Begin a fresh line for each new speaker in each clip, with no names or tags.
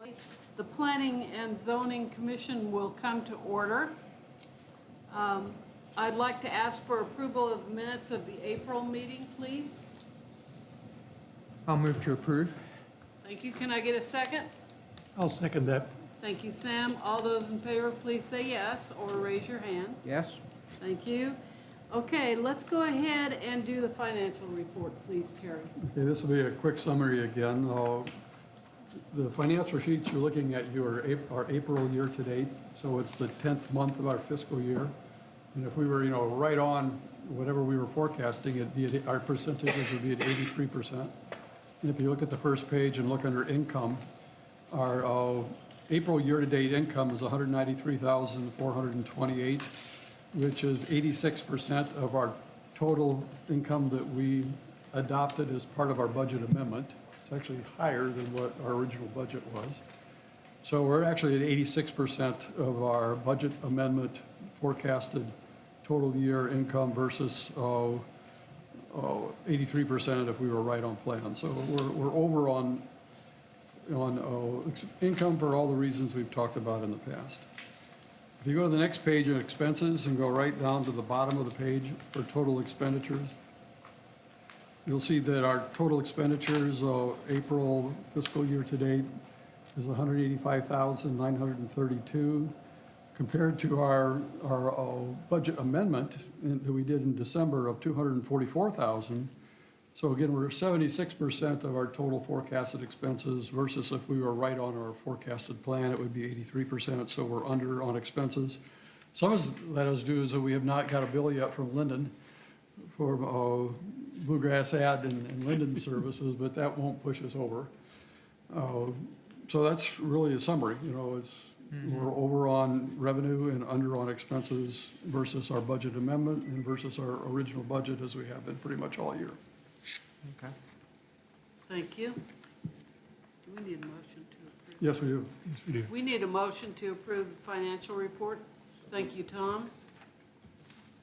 The Planning and Zoning Commission will come to order. I'd like to ask for approval of the minutes of the April meeting, please.
I'll move to approve.
Thank you. Can I get a second?
I'll second that.
Thank you, Sam. All those in favor, please say yes or raise your hand.
Yes?
Thank you. Okay, let's go ahead and do the financial report, please, Terry.
Okay, this will be a quick summary again. The financial sheets you're looking at are April year-to-date, so it's the 10th month of our fiscal year. And if we were, right on whatever we were forecasting, our percentages would be at 83%. And if you look at the first page and look under income, our April year-to-date income is $193,428, which is 86% of our total income that we adopted as part of our budget amendment. It's actually higher than what our original budget was. So we're actually at 86% of our budget amendment forecasted total year income versus 83% if we were right on plan. So we're over on income for all the reasons we've talked about in the past. If you go to the next page of expenses and go right down to the bottom of the page for total expenditures, you'll see that our total expenditures, April fiscal year to date, is $185,932, compared to our budget amendment that we did in December of $244,000. So again, we're 76% of our total forecasted expenses versus if we were right on our forecasted plan, it would be 83%, so we're under on expenses. Some of that has to do is that we have not got a bill yet from Linden for bluegrass ad and Linden services, but that won't push us over. So that's really a summary, we're over on revenue and under on expenses versus our budget amendment and versus our original budget as we have been pretty much all year.
Okay.
Thank you. Do we need a motion to approve?
Yes, we do.
Yes, we do.
We need a motion to approve the financial report. Thank you, Tom.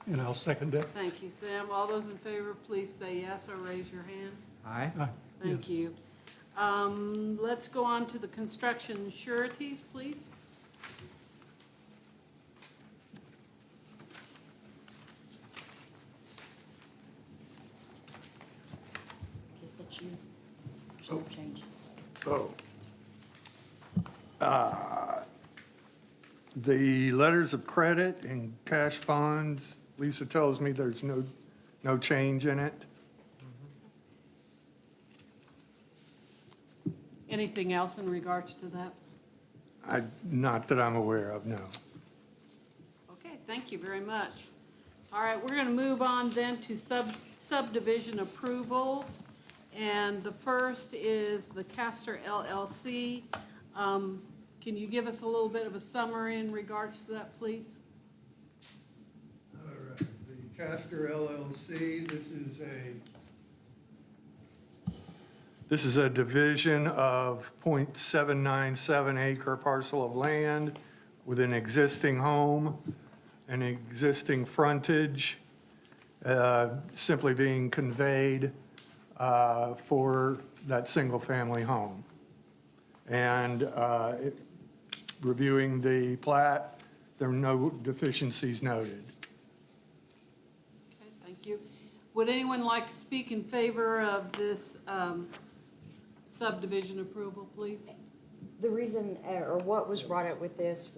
And I'll second that.
Thank you, Sam. All those in favor, please say yes or raise your hand.
Aye.
Aye.
Thank
Yes.
you. Let's go on to the construction sureties, please.
Is that you? There's no changes.
The letters of credit and cash funds, Lisa tells me there's no change in it.
Anything else in regards to that?
Not that I'm aware of, no.
Okay, thank you very much. All right, we're going to move on then to subdivision approvals. And the first is the Castor LLC. Can you give us a little bit of a summary in regards to that, please?
All right, the Castor LLC, this is a division of .797 acre parcel of land with an existing home, an existing frontage, simply being conveyed for that single-family home. And reviewing the plat, there are no deficiencies noted.
Okay, thank you. Would anyone like to speak in favor of this subdivision approval, please?
The reason, or what was brought up with this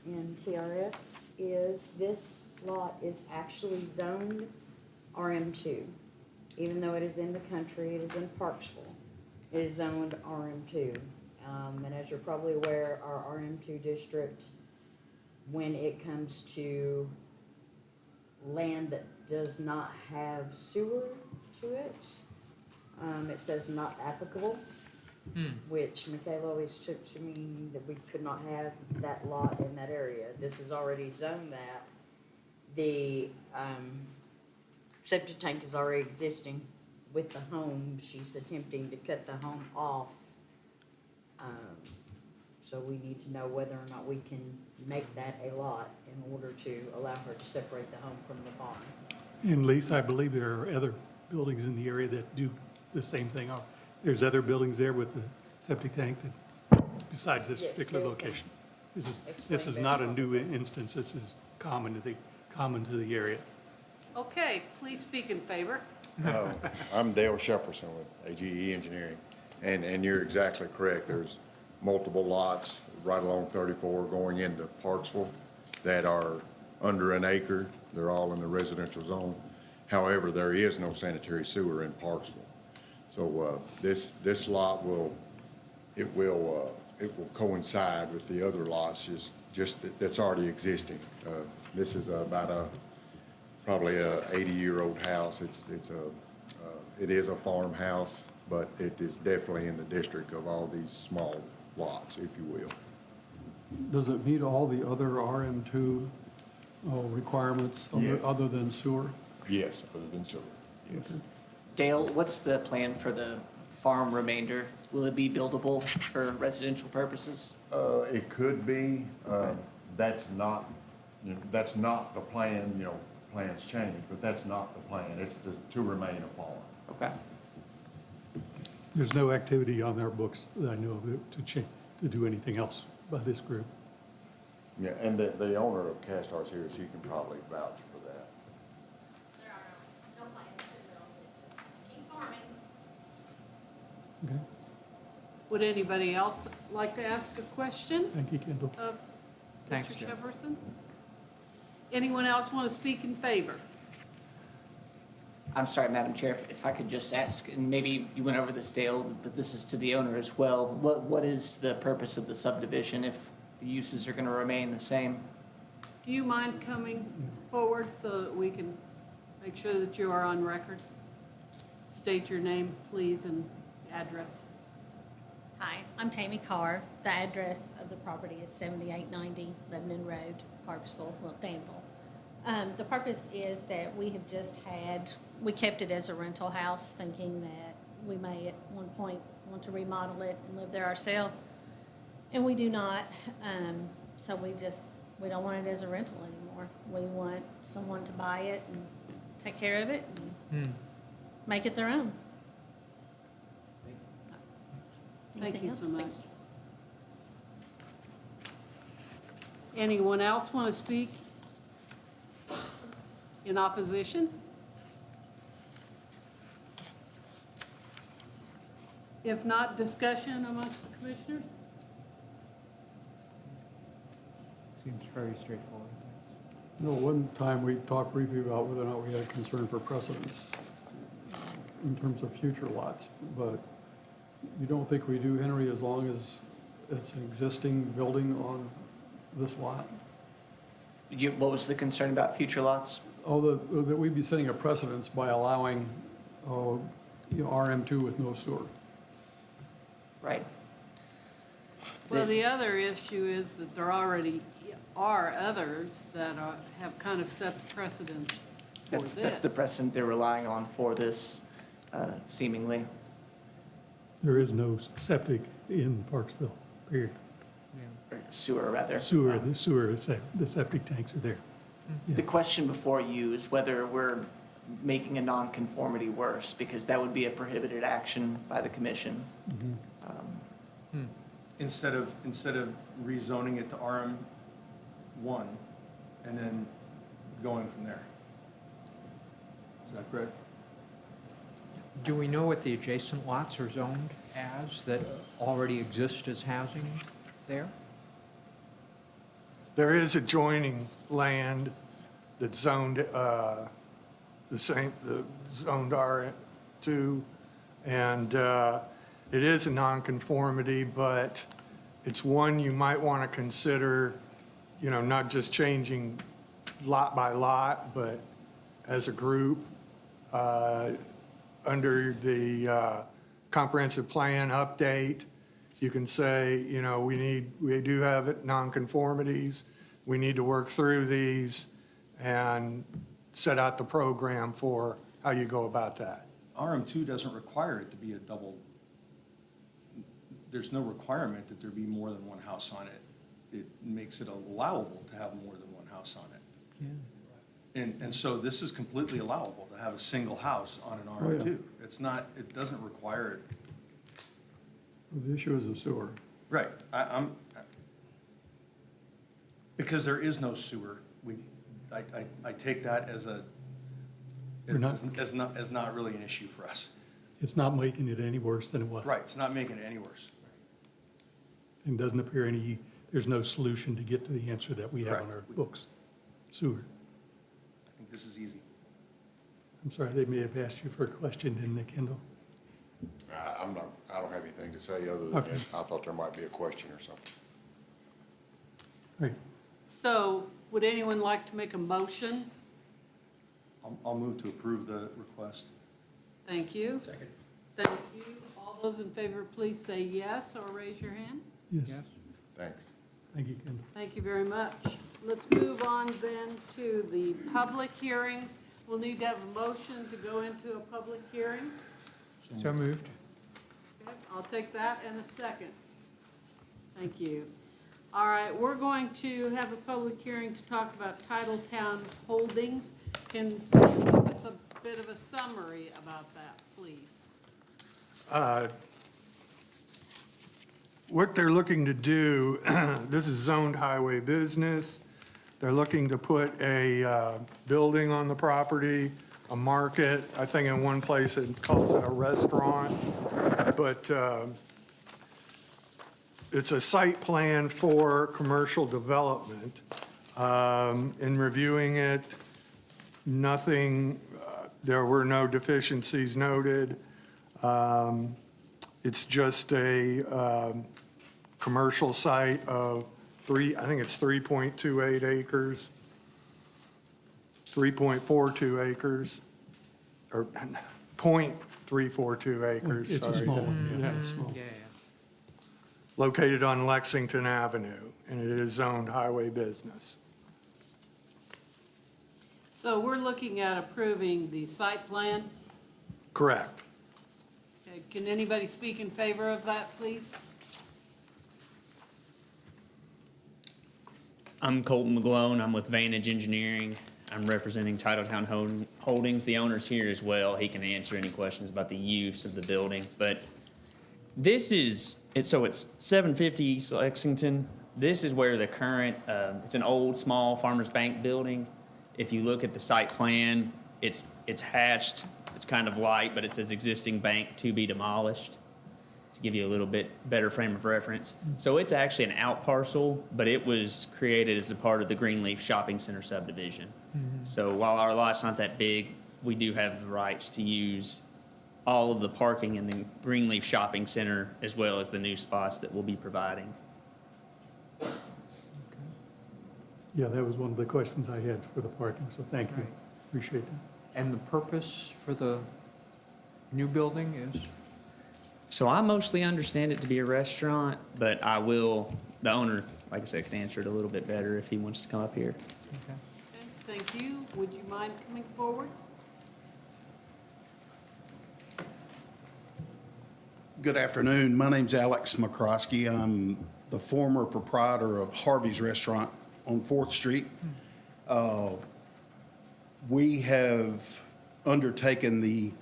in TRS is this lot is actually zoned RM2. Even though it is in the country, it is in Parksville. It is zoned RM2. And as you're probably aware, our RM2 district, when it comes to land that does not have sewer to it, it says not applicable, which Michaela always took to mean that we could not have that lot in that area. This is already zoned that. The septic tank is already existing with the home. She's attempting to cut the home off. So we need to know whether or not we can make that a lot in order to allow her to separate the home from the barn.
And Lisa, I believe there are other buildings in the area that do the same thing. There's other buildings there with the septic tank that besides this
Yes,
particular
Phil can
location. This
explain
is
that.
not a new instance, this is common to the area.
Okay, please speak in favor.
I'm Dale Shepperson with AGE Engineering, and you're exactly correct. There's multiple lots right along 34 going into Parksville that are under an acre. They're all in the residential zone. However, there is no sanitary sewer in Parksville. So this lot will coincide with the other lots, that's already existing. This is probably a 80-year-old house. It is a farmhouse, but it is definitely in the district of all these small lots, if you will.
Does it meet all the other RM2 requirements
Yes.
other than sewer?
Yes, other than sewer, yes.
Dale, what's the plan for the farm remainder? Will it be buildable for residential purposes?
It could be, that's not the plan, plans change, but that's not the plan. It's to remain a farm.
Okay.
There's no activity on our books that I know of to do anything else by this group.
Yeah, and the owner of Castar's here, she can probably vouch for that.
There are no plans to build, it just keep farming.
Okay,
Would anybody else like to ask a question
thank you, Kendall.
of
Thanks,
Mr.
Jim.
Shepperson? Anyone else want to speak in favor?
I'm sorry, Madam Chair, if I could just ask, and maybe you went over this, Dale, but this is to the owner as well. What is the purpose of the subdivision if the uses are going to remain the same?
Do you mind coming forward so that we can make sure that you are on record? State your name, please, and address.
Hi, I'm Tammy Carr. The address of the property is 7890 Lebanon Road, Parksville, well, Danville. The purpose is that we kept it as a rental house, thinking that we may at one point want to remodel it and live there ourselves. And we do not, so we don't want it as a rental anymore. We want someone to buy it and take care of it and make it their own.
Thank
Anything
you
else?
so much.
Thank you.
Anyone else want to speak in opposition? If not, discussion amongst the commissioners?
Seems very straightforward.
One time we talked briefly about whether or not we had concern for precedence in terms of future lots, but you don't think we do, Henry, as long as it's an existing building on this lot?
What was the concern about future lots?
That we'd be setting a precedence by allowing, RM2 with no sewer.
Right.
Well, the other issue is that there already are others that have kind of set the precedent for this.
That's the precedent they're relying on for this, seemingly.
There is no septic in Parksville, period.
Or sewer, rather.
The septic tanks are there.
The question before you is whether we're making a nonconformity worse, because that would be a prohibited action by the commission.
Instead of rezoning it to RM1 and then going from there. Is that correct?
Do we know what the adjacent lots are zoned as that already exist as housing there?
There is adjoining land that's zoned, the zoned R2, and it is a nonconformity, but it's one you might want to consider, not just changing lot by lot, but as a group. Under the comprehensive plan update, you can say, we do have nonconformities. We need to work through these and set out the program for how you go about that.
RM2 doesn't require it to be a double, there's no requirement that there be more than one house on it. It makes it allowable to have more than one house on it. And so this is completely allowable to have a single house on an
Oh, yeah.
RM2. It's not, it doesn't require it.
The issue is the sewer.
Right, because there is no sewer, I take that as
We're not-
as not really an issue for us.
It's not making it any worse than it was.
Right, it's not making it any worse.
And doesn't appear there's no solution to get to the answer that we have on our
Correct.
books. Sewer.
I think this is easy.
I'm sorry, they may have asked you for a question, didn't they, Kendall?
I don't have anything to say other than
Okay.
I thought there might be a question or something.
Great.
So would anyone like to make a motion?
I'll move to approve the request.
Thank you.
Second.
Thank you. All those in favor, please say yes or raise your hand.
Yes,
Thanks.
thank you, Kendall.
Thank you very much. Let's move on then to the public hearings. We'll need to have a motion to go into a public hearing.
So moved.
Okay, I'll take that in a second. Thank you. All right, we're going to have a public hearing to talk about Titletown Holdings. Can someone give us a bit of a summary about that, please?
What they're looking to do, this is zoned highway business. They're looking to put a building on the property, a market. I think in one place it calls it a restaurant. But it's a site plan for commercial development. In reviewing it, there were no deficiencies noted. It's just a commercial site of I think it's 3.28 acres, 3.42 acres, or .342 acres,
It's a
sorry.
small one, yeah, it's small.
Yeah,
Located on Lexington Avenue, and it is zoned highway business.
So we're looking at approving the site plan.
Correct.
Okay, can anybody speak in favor of that, please?
I'm Colton McGlone. I'm with Vantage Engineering. I'm representing Titletown Holdings. The owner's here as well. He can answer any questions about the use of the building. But this is, it's 750 East Lexington. This is where the current, it's an old, small Farmers Bank building. If you look at the site plan, it's hatched. It's kind of light, but it says existing bank to be demolished, to give you a little bit better frame of reference. So it's actually an out parcel, but it was created as a part of the Greenleaf Shopping Center subdivision. So while our lot's not that big, we do have the rights to use all of the parking in the Greenleaf Shopping Center as well as the new spots that we'll be providing.
Yeah, that was one of the questions I had for the parking, so thank you.
Right.
Appreciate that.
And the purpose for the new building is?
So I mostly understand it to be a restaurant, but the owner, like I said, can answer it a little bit better if he wants to come up here.
Okay.
Okay, thank you. Would you mind coming forward?
Good afternoon. My name's Alex McCroskey. I'm the former proprietor of Harvey's Restaurant on 4th Street. We have undertaken the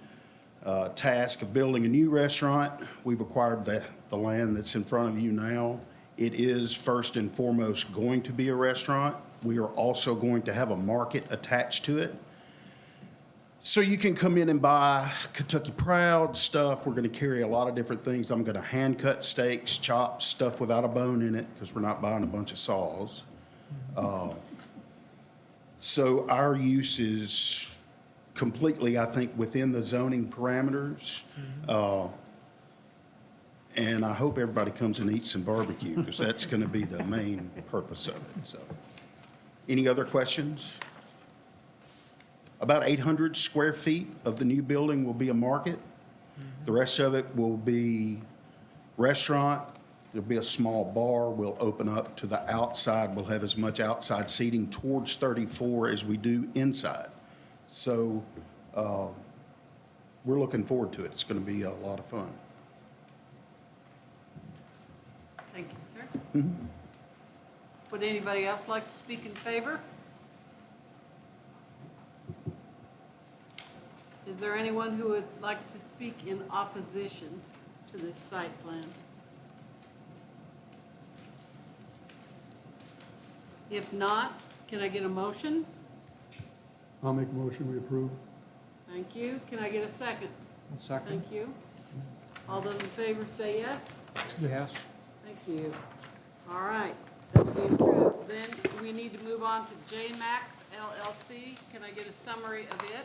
task of building a new restaurant. We've acquired the land that's in front of you now. It is first and foremost going to be a restaurant. We are also going to have a market attached to it. So you can come in and buy Kentucky Proud stuff. We're going to carry a lot of different things. I'm going to hand cut steaks, chops, stuff without a bone in it because we're not buying a bunch of saws. So our use is completely, I think, within the zoning parameters. And I hope everybody comes and eats some barbecue because that's going to be the main purpose of it. So, any other questions? About 800 square feet of the new building will be a market. The rest of it will be restaurant. There'll be a small bar. We'll open up to the outside. We'll have as much outside seating towards 34 as we do inside. So we're looking forward to it. It's going to be a lot of fun.
Thank you, sir. Would anybody else like to speak in favor? Is there anyone who would like to speak in opposition to this site plan? If not, can I get a motion?
I'll make a motion, we approve.
Thank you. Can I get a second?
A second?
Thank you. All those in favor say yes?
Yes.
Thank you. All right, that'll be approved. Then we need to move on to J-Max LLC. Can I get a summary of it?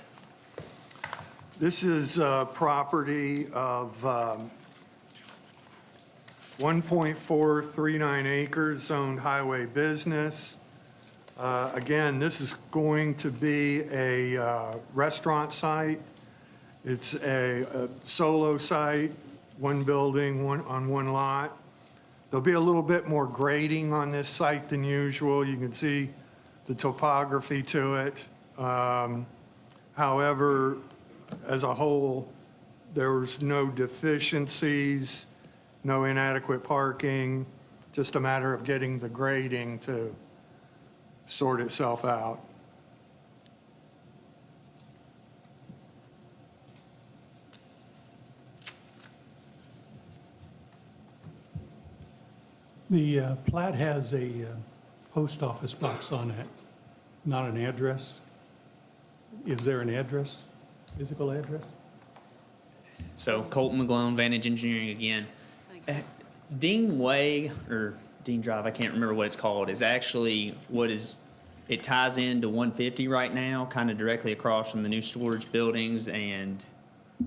This is property of 1.439 acres zoned highway business. Again, this is going to be a restaurant site. It's a solo site, one building, on one lot. There'll be a little bit more grading on this site than usual. You can see the topography to it. However, as a whole, there was no deficiencies, no inadequate parking, just a matter of getting the grading to sort itself out.
The plat has a post office box on it, not an address. Is there an address, physical address?
So Colton McGlone, Vantage Engineering again. Dean Way, or Dean Drive, I can't remember what it's called, is actually it ties into 150 right now, kind of directly across from the new storage buildings and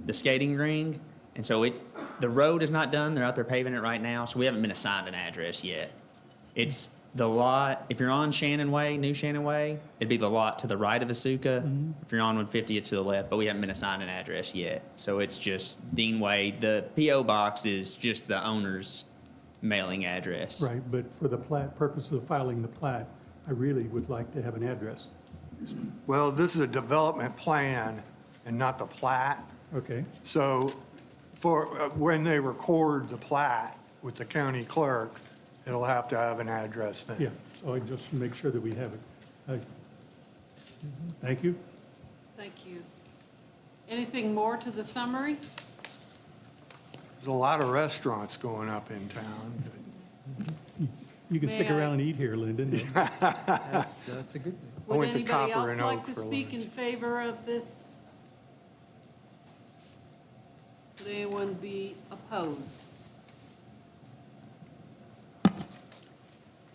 the skating rink. And so the road is not done, they're out there paving it right now, so we haven't been assigned an address yet. It's the lot, if you're on Shannon Way, New Shannon Way, it'd be the lot to the right of Asuka. If you're on 150, it's to the left, but we haven't been assigned an address yet. So it's just Dean Way. The P.O. box is just the owner's mailing address.
Right, but for the plat, purpose of filing the plat, I really would like to have an address.
Well, this is a development plan and not the plat.
Okay,
So for, when they record the plat with the county clerk, it'll have to have an address then.
yeah, so I just make sure that we have it. Thank you.
Thank you. Anything more to the summary?
There's a lot of restaurants going up in town.
You can stick
May I-
around and eat here, Lyndon.
That's a good thing.
I
Would
went to
anybody
Copper
else
and
like
Oak
to
for
speak in
lunch.
favor of this? Would anyone be opposed?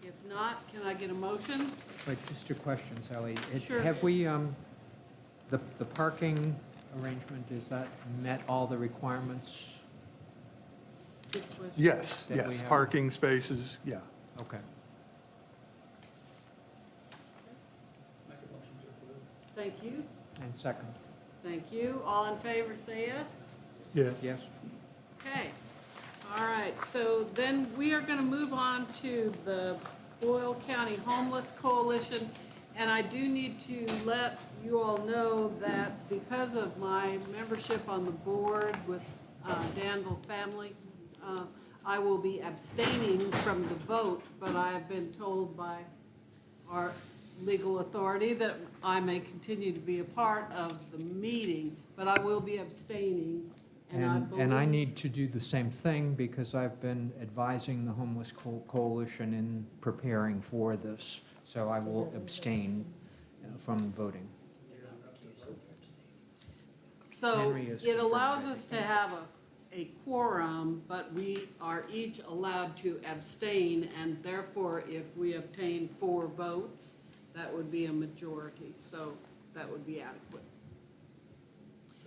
If not, can I get a motion?
But just a question, Sally.
Sure.
Have we, the parking arrangement, is that met all the requirements?
Good question.
Yes,
That we
yes,
have-
parking spaces, yeah.
Okay.
Thank you.
And second?
Thank you. All in favor, say yes.
Yes.
Yes?
Okay. All right, so then we are going to move on to the Boyle County Homeless Coalition. And I do need to let you all know that because of my membership on the board with Danville Family, I will be abstaining from the vote, but I have been told by our legal authority that I may continue to be a part of the meeting, but I will be abstaining. And I
And I
believe-
need to do the same thing because I've been advising the Homeless Coalition in preparing for this. So I will abstain from voting.
So
Henry is
it
confirmed
allows
that.
us to have a quorum, but we are each allowed to abstain, and therefore, if we obtain 4 votes, that would be a majority, so that would be adequate.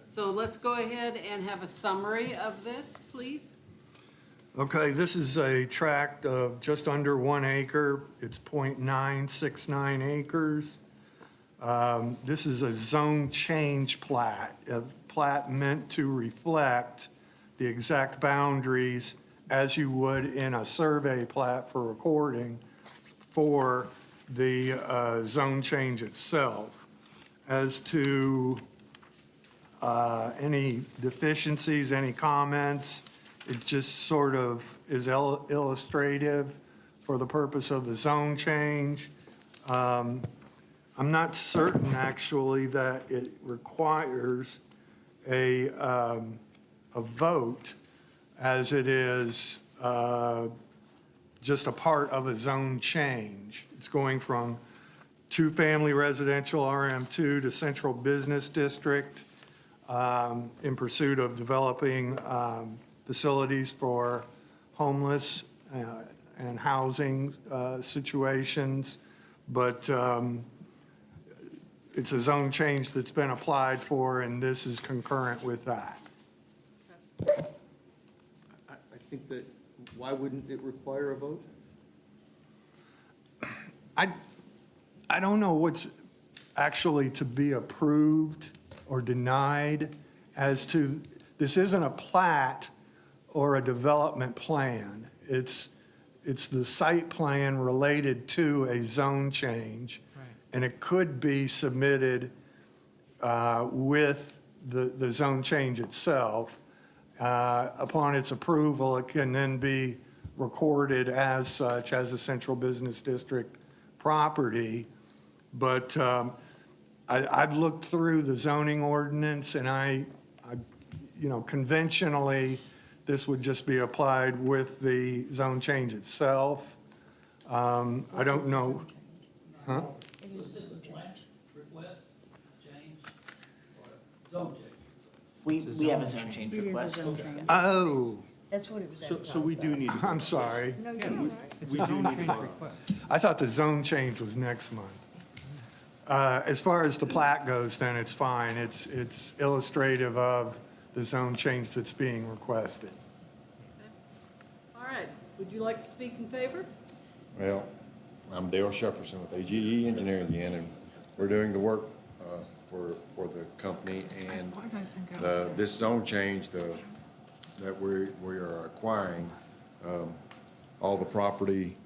So let's go ahead and have a summary of this, please.
Okay, this is a tract of just under 1 acre. It's .969 acres. This is a zone change plat, a plat meant to reflect the exact boundaries as you would in a survey plat for recording for the zone change itself. As to any deficiencies, any comments, it just sort of is illustrative for the purpose of the zone change. I'm not certain, actually, that it requires a vote, as it is just a part of a zone change. It's going from two-family residential RM2 to central business district in pursuit of developing facilities for homeless and housing situations. But it's a zone change that's been applied for, and this is concurrent with that.
I think that, why wouldn't it require a vote?
I don't know what's actually to be approved or denied as to, this isn't a plat or a development plan. It's the site plan related to a zone change.
Right.
And it could be submitted with the zone change itself. Upon its approval, it can then be recorded as such, as a central business district property. But I've looked through the zoning ordinance, and I, conventionally, this would just be applied with the zone change itself. I don't know. Huh?
We have a zone change
It is a
request.
zone change.
Oh,
That's what it was
So we do need,
I'm sorry.
No, you're all right.
we do need to vote.
I thought the zone change was next month. As far as the plat goes, then it's fine. It's illustrative of the zone change that's being requested.
All right, would you like to speak in favor?
Well, I'm Dale Shepperson with AGE Engineering again, and we're doing the work for the company. And this zone change that we are acquiring, all the property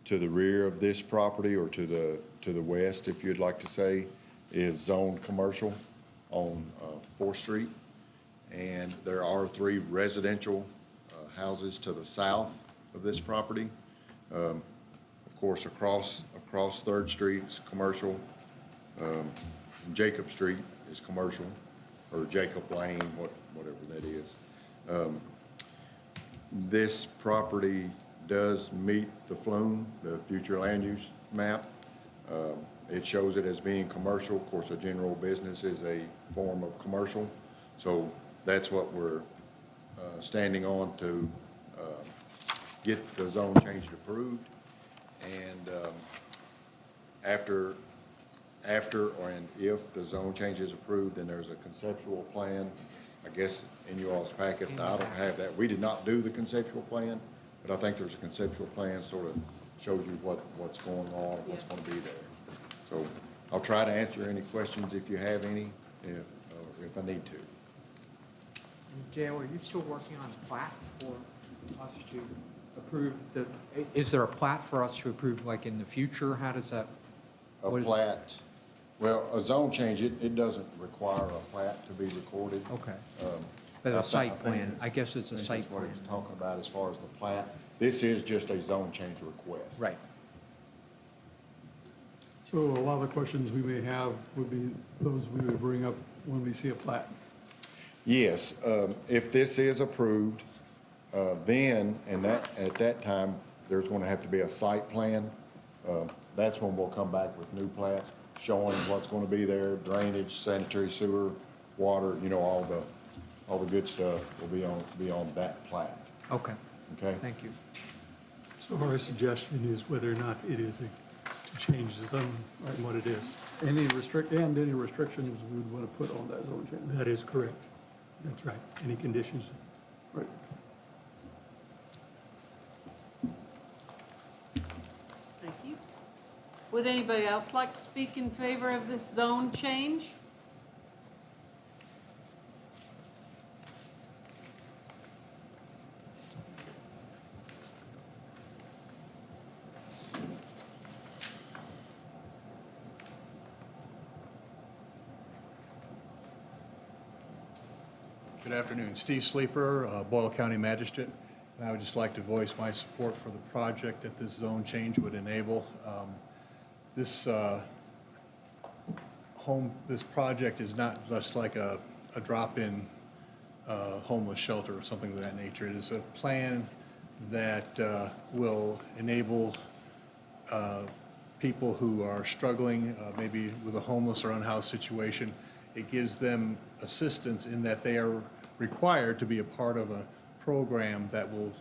to the rear of this property, or to the west, if you'd like to say, is zoned commercial on 4th Street. And there are 3 residential houses to the south of this property. Of course, across 3rd Street is commercial. Jacob Street is commercial, or Jacob Lane, whatever that is. This property does meet the FLUME, the future land use map. It shows it as being commercial. Of course, a general business is a form of commercial. So that's what we're standing on to get the zone change approved. And after and if the zone change is approved, then there's a conceptual plan, I guess, in you all's packet. Now, I don't have that. We did not do the conceptual plan, but I think there's a conceptual plan, sort of shows you what's going on, what's going to be there. So I'll try to answer any questions if you have any, if I need to.
Dale, are you still working on a plat for us to approve the, is there a plat for us to approve, like, in the future? How does that?
A
what is-
plat, well, a zone change, it doesn't require a plat to be recorded.
Okay.
I
But a
think-
site plan, I guess it's a
think
site
that's what
plan.
he's talking about as far as the plat. This is just a zone change request.
Right.
So a lot of the questions we may have would be those we would bring up when we see a plat.
Yes, if this is approved, then, and at that time, there's going to have to be a site plan. That's when we'll come back with new plats, showing what's going to be there, drainage, sanitary sewer, water, all the good stuff will be on that plat,
Okay,
okay?
thank you.
So our suggestion is whether or not it is to change the zone, and what it is.
Any restrictions we would want to put on that zone change.
That is correct. That's right. Any conditions?
Right.
Thank you. Would anybody else like to speak in favor of this zone change?
Good afternoon. Steve Sleeper, Boyle County Magistrate, and I would just like to voice my support for the project that this zone change would enable. This project is not just like a drop-in homeless shelter or something of that nature. It is a plan that will enable people who are struggling, maybe with a homeless or unhoused situation. It gives them assistance in that they are required to be a part of a program that will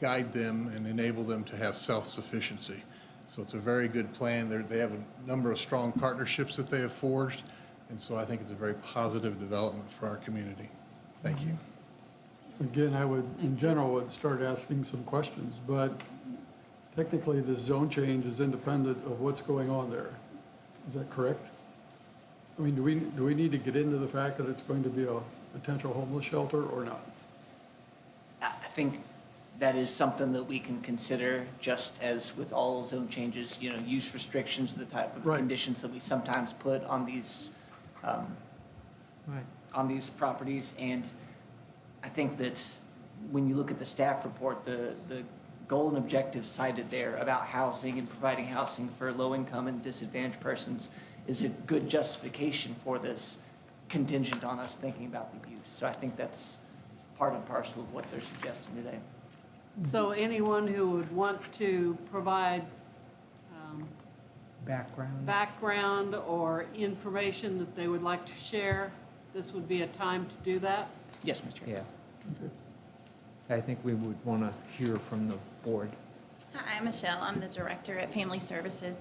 guide them and enable them to have self-sufficiency. So it's a very good plan. They have a number of strong partnerships that they have forged, and so I think it's a very positive development for our community. Thank you.
Again, I would, in general, would start asking some questions, but technically, this zone change is independent of what's going on there. Is that correct? I mean, do we need to get into the fact that it's going to be a potential homeless shelter or not?
I think that is something that we can consider, just as with all zone changes, you know, use restrictions, the type of
Right.
conditions that we sometimes put on these,
Right.
on these properties. And I think that when you look at the staff report, the goal and objectives cited there about housing and providing housing for low-income and disadvantaged persons is a good justification for this, contingent on us thinking about the use. So I think that's part and parcel of what they're suggesting today.
So anyone who would want to provide background or information that they would like to share, this would be a time to do that?
Yes, Mr. Chair.
Yeah. I think we would want to hear from the board.
Hi, I'm Michelle. I'm the director at Family Services.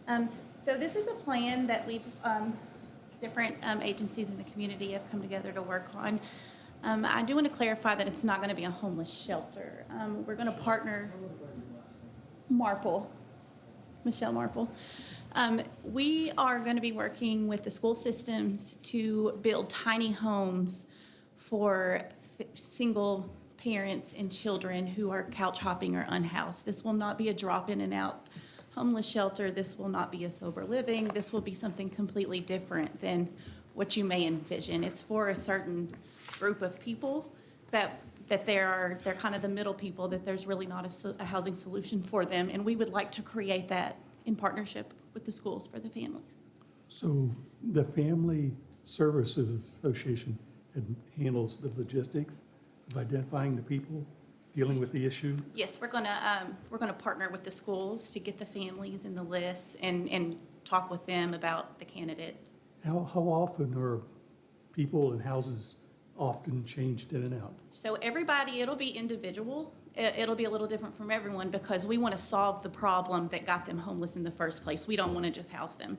So this is a plan that we've, different agencies in the community have come together to work on. I do want to clarify that it's not going to be a homeless shelter. We're going to partner, Michelle Marple. We are going to be working with the school systems to build tiny homes for single parents and children who are couch hopping or unhoused. This will not be a drop in and out homeless shelter. This will not be a sober living. This will be something completely different than what you may envision. It's for a certain group of people that they're kind of the middle people, that there's really not a housing solution for them. And we would like to create that in partnership with the schools for the families.
So the Family Services Association handles the logistics of identifying the people, dealing with the issue?
Yes, we're gonna partner with the schools to get the families in the list and talk with them about the candidates.
How often are people and houses often changed in and out?
So everybody, it'll be individual. It'll be a little different from everyone because we want to solve the problem that got them homeless in the first place. We don't want to just house them.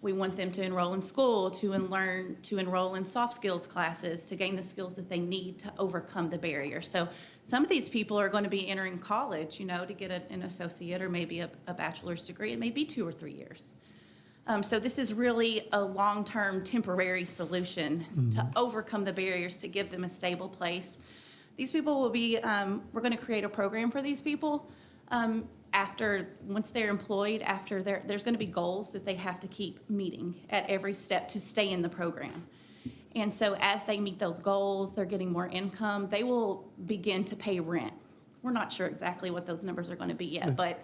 We want them to enroll in school, to enroll in soft skills classes, to gain the skills that they need to overcome the barrier. So some of these people are going to be entering college, you know, to get an associate or maybe a bachelor's degree. It may be 2 or 3 years. So this is really a long-term temporary solution to overcome the barriers, to give them a stable place. These people will be, we're going to create a program for these people. Once they're employed, there's going to be goals that they have to keep meeting at every step to stay in the program. And so as they meet those goals, they're getting more income, they will begin to pay rent. We're not sure exactly what those numbers are going to be yet, but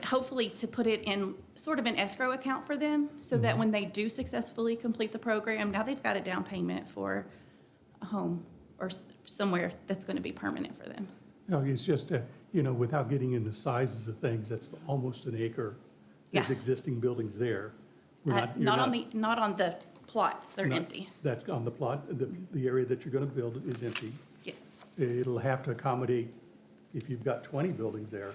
hopefully to put it in sort of an escrow account for them so that when they do successfully complete the program, now they've got a down payment for a home or somewhere that's going to be permanent for them.
No, it's just, without getting into sizes of things, that's almost an acre. There's
Yeah.
existing buildings there.
Not on the plots, they're
not-
empty.
That on the plot, the area that you're going to build is empty.
Yes.
It'll have to accommodate, if you've got 20 buildings there.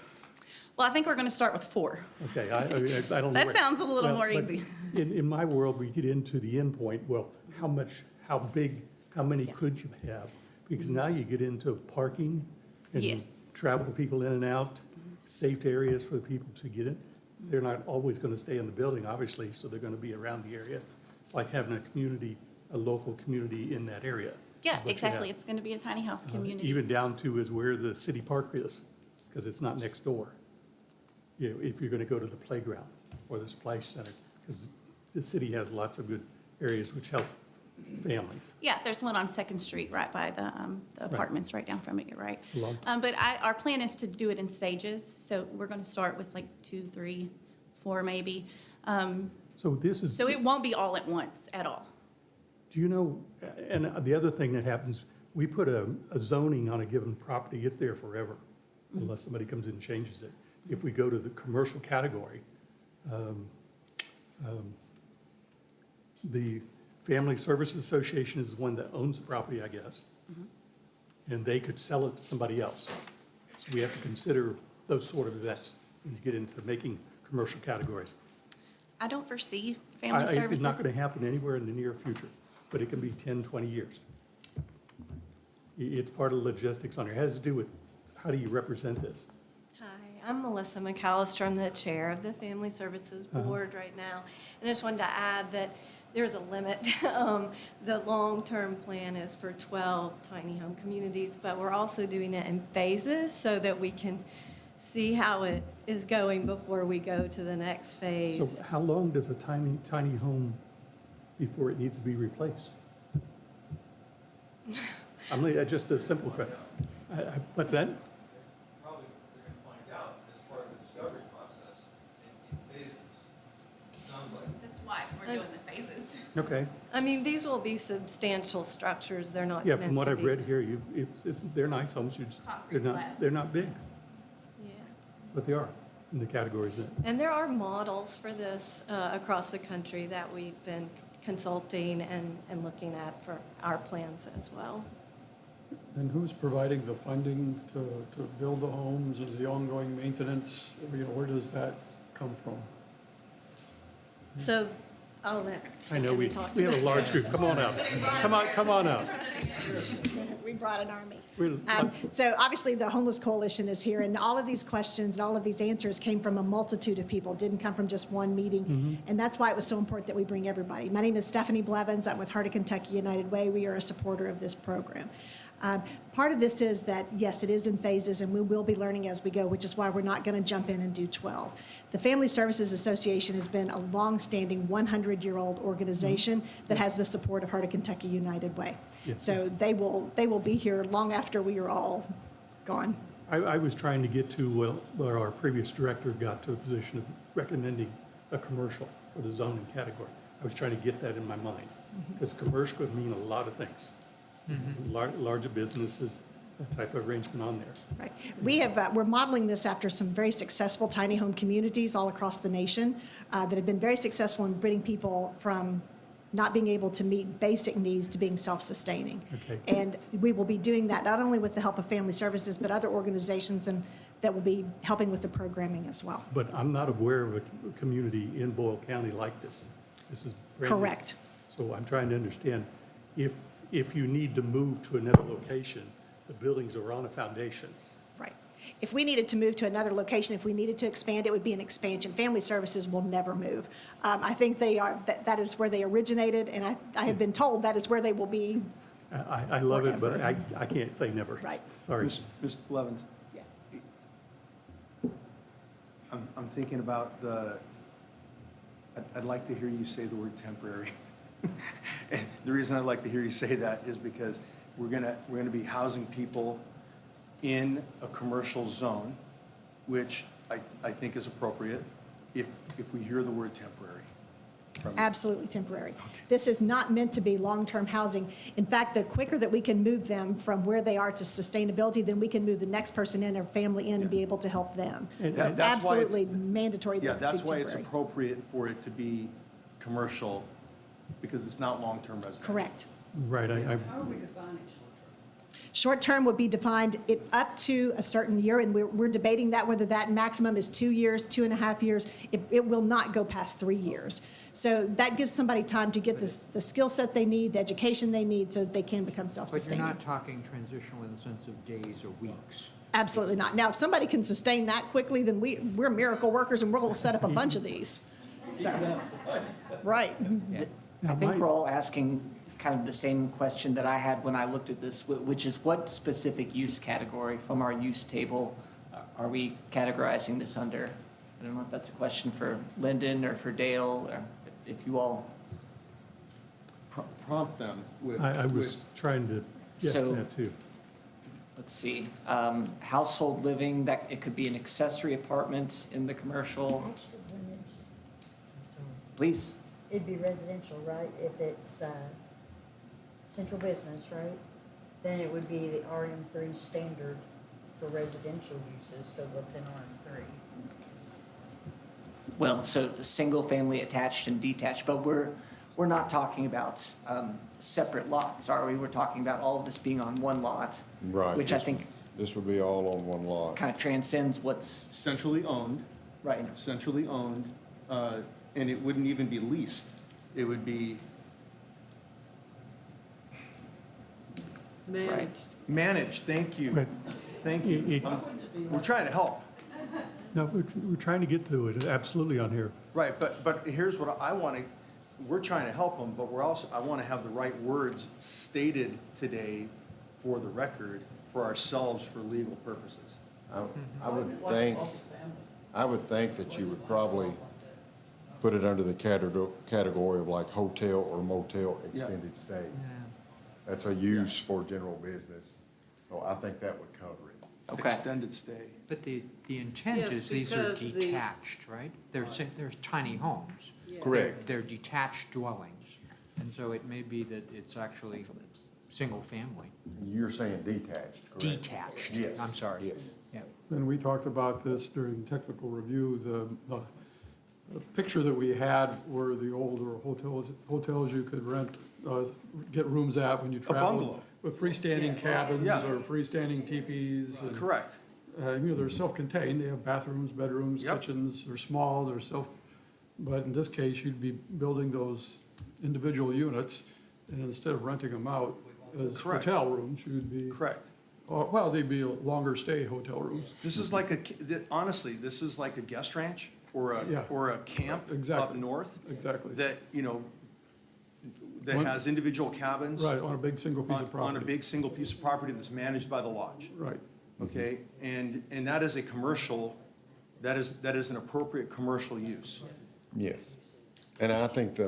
Well, I think we're going to start with 4.
Okay, I don't know.
That
where-
sounds a little
well,
more
but
easy.
In my world, we get into the end point, well, how big, how many
Yeah.
could you have? Because now you get into parking and
Yes.
travel people in and out, safe areas for the people to get in. They're not always going to stay in the building, obviously, so they're going to be around the area. It's like having a local community in that area.
Yeah,
What you
exactly.
have.
It's going to be a tiny house community.
Even down to is where the city park is, because it's not next door. If you're going to go to the playground or the splash center, because the city has lots of good areas which help families.
Yeah, there's one on Second Street right by the apartments right down from it, you're right.
Along-
But our plan is to do it in stages, so we're going to start with like 2, 3, 4 maybe.
So this is.
So it won't be all at once at all.
Do you know, and the other thing that happens, we put a zoning on a given property, it's there forever, unless somebody comes in and changes it. if we go to the commercial category, the Family Services Association is the one that owns the property, I guess. And they could sell it to somebody else. So we have to consider those sort of events when you get into making commercial categories.
I don't foresee family services.
It's not going to happen anywhere in the near future, but it can be 10, 20 years. It's part of logistics on there. It has to do with how do you represent this?
Hi, I'm Melissa McAllister. I'm the chair of the Family Services Board right now. And I just wanted to add that there's a limit. The long-term plan is for 12 tiny home communities, but we're also doing it in phases so that we can see how it is going before we go to the next phase.
So how long does a tiny home before it needs to be replaced? Just a simple question. What's that?
Probably they're gonna find out as part of the discovery process in phases. Sounds like.
That's why we're doing the phases.
Okay.
I mean, these will be substantial structures. They're not
Yeah,
meant
from what
to
I've
be-
read here, they're nice homes.
Concrete slabs.
They're not big.
Yeah.
That's what they are in the categories that.
And there are models for this across the country that we've been consulting and looking at for our plans as well.
And who's providing the funding to build the homes and the ongoing maintenance? Where does that come from?
So I'll let
I know, we
Stephanie talk.
have a large group. Come on up. Come on up.
We brought an army.
We're-
So obviously, the Homeless Coalition is here, and all of these questions and all of these answers came from a multitude of people, didn't come from just one meeting. And that's why it was so important that we bring everybody. My name is Stephanie Blevins. I'm with Heart of Kentucky United Way. We are a supporter of this program. Part of this is that, yes, it is in phases, and we will be learning as we go, which is why we're not going to jump in and do 12. The Family Services Association has been a long-standing 100-year-old organization that has the support of Heart of Kentucky United Way.
Yes.
So they will be here long after we are all gone.
I was trying to get to where our previous director got to the position of recommending a commercial for the zoning category. I was trying to get that in my mind, because commercial could mean a lot of things. Larger businesses, that type of arrangement on there.
Right. We have, we're modeling this after some very successful tiny home communities all across the nation that have been very successful in bringing people from not being able to meet basic needs to being self-sustaining.
Okay.
And we will be doing that not only with the help of Family Services, but other organizations that will be helping with the programming as well.
But I'm not aware of a community in Boyle County like this. This is brand new.
Correct.
So I'm trying to understand, if you need to move to another location, the buildings are on a foundation.
Right. If we needed to move to another location, if we needed to expand, it would be an expansion. Family Services will never move. I think they are, that is where they originated, and I have been told that is where they will be.
I love it, but I can't say never.
Right.
Sorry.
Ms. Blevins,
Yes.
I'm thinking about I'd like to hear you say the word temporary. And the reason I'd like to hear you say that is because we're gonna be housing people in a commercial zone, which I think is appropriate if we hear the word temporary from you.
Absolutely temporary. This is not meant to be long-term housing. In fact, the quicker that we can move them from where they are to sustainability, then we can move the next person in or family in and be able to help them.
And-
So
That's why it's-
absolutely mandatory
Yeah,
that it be
that's why it's
temporary.
appropriate for it to be commercial, because it's not long-term residential.
Correct.
Right,
Short-term would be defined up to a certain year, and we're debating that, whether that maximum is 2 years, 2.5 years. It will not go past 3 years. So that gives somebody time to get the skill set they need, the education they need, so that they can become
But you're
self-sustaining.
not talking transitional in the sense of days or weeks.
Absolutely not. Now, if somebody can sustain that quickly, then we're miracle workers, and we're going to set up a bunch of these. So, right.
I think we're all asking kind of the same question that I had when I looked at this, which is what specific use category from our use table are we categorizing this under? I don't know if that's a question for Lyndon or for Dale, or if you all.
Prompt them with.
I was trying to guess
So-
that too.
Let's see, household living, that it could be an accessory apartment in the commercial.
Actually, wouldn't it just,
Please.
it'd be residential, right? If it's central business, right? Then it would be the RM3 standard for residential uses, so what's in RM3?
Well, so single family attached and detached, but we're not talking about separate lots, are we? We're talking about all of this being on one lot.
Right.
Which I think
This would be all on one lot.
kind of transcends what's,
Centrally owned,
right.
centrally owned, and it wouldn't even be leased. It would be
Managed.
managed, thank you.
Right.
Thank you.
It-
We're trying to help.
No, we're trying to get to it, absolutely on here.
Right, but here's what I want to, we're trying to help them, but we're also, I want to have the right words stated today for the record, for ourselves, for legal purposes.
I would think that you would probably put it under the category of like hotel or motel extended stay. That's a use for general business, so I think that would cover it.
Okay.
Extended stay.
But the intent
Yes,
is these are
because the-
detached, right? They're tiny homes.
Yeah.
Correct.
They're detached dwellings, and so it may be that it's actually single family.
You're saying detached, correct?
Detached.
Yes.
I'm sorry.
Yes.
Yeah.
And we talked about this during technical review, the picture that we had were the older hotels you could rent, get rooms at when you traveled.
bungalow.
With freestanding cabins
Yeah.
or freestanding teepees. and,
Correct.
They're self-contained, they have bathrooms, bedrooms,
Yep.
kitchens, they're small, they're but in this case, you'd be building those individual units, and instead of renting them out as
Correct.
hotel rooms, you'd be,
Correct.
well, they'd be longer stay hotel rooms.
This is like honestly, this is like a guest ranch or
Yeah.
a camp up
Exactly.
north
Exactly.
that, that
One-
has individual cabins.
Right, on a big single piece of property.
On a big single piece of property that's managed by the lodge,
Right.
okay? And that is a commercial, that is an appropriate commercial use.
Yes. And I think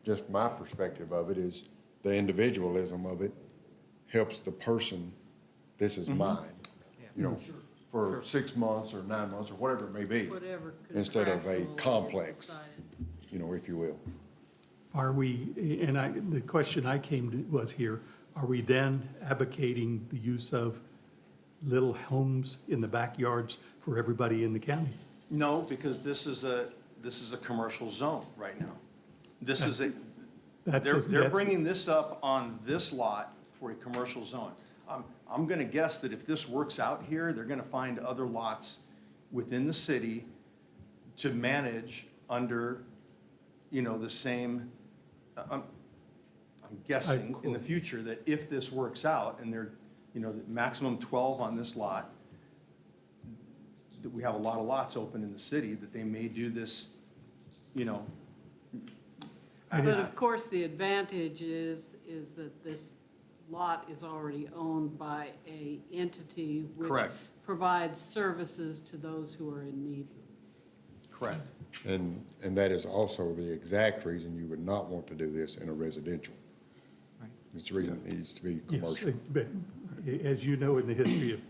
just my perspective of it is the individualism of it helps the person, this is mine, for 6 months or 9 months or whatever it may be,
Whatever.
instead of a
contractual is
complex,
decided.
if you will.
Are we, the question I came to was here, are we then advocating the use of little homes in the backyards for everybody in the county?
No, because this is a commercial zone right now. This is they're bringing this up on this lot for a commercial zone. I'm gonna guess that if this works out here, they're gonna find other lots within the city to manage under, the same, I'm guessing in the future that if this works out and they're, the maximum 12 on this lot, that we have a lot of lots open in the city, that they may do this,
But of course, the advantage is that this lot is already owned by a entity which
Correct.
provides services to those who are in need.
Correct.
And that is also the exact reason you would not want to do this in a residential.
Right.
It's the reason it needs to be
Yes,
commercial.
but as you know, in the history of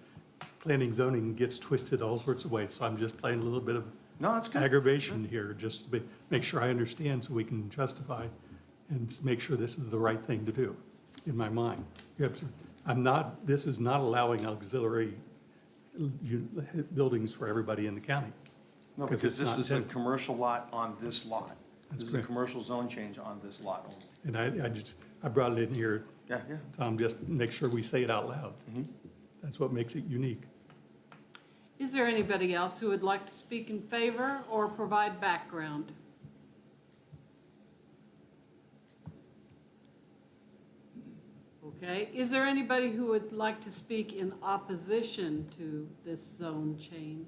planning zoning gets twisted all sorts of ways, so I'm just playing a little bit of
No, that's good.
aggravation here, just to make sure I understand so we can justify and make sure this is the right thing to do, in my mind. This is not allowing auxiliary buildings for everybody in the county.
No,
'Cause
because
it's
this
not
is a
intended.
commercial lot on this lot.
That's
This is a
correct.
commercial zone change on this lot only.
And I brought it in here,
Yeah, yeah.
Tom, just to make sure we say it out loud. That's what makes it unique.
Is there anybody else who would like to speak in favor or provide background? Okay, is there anybody who would like to speak in opposition to this zone change?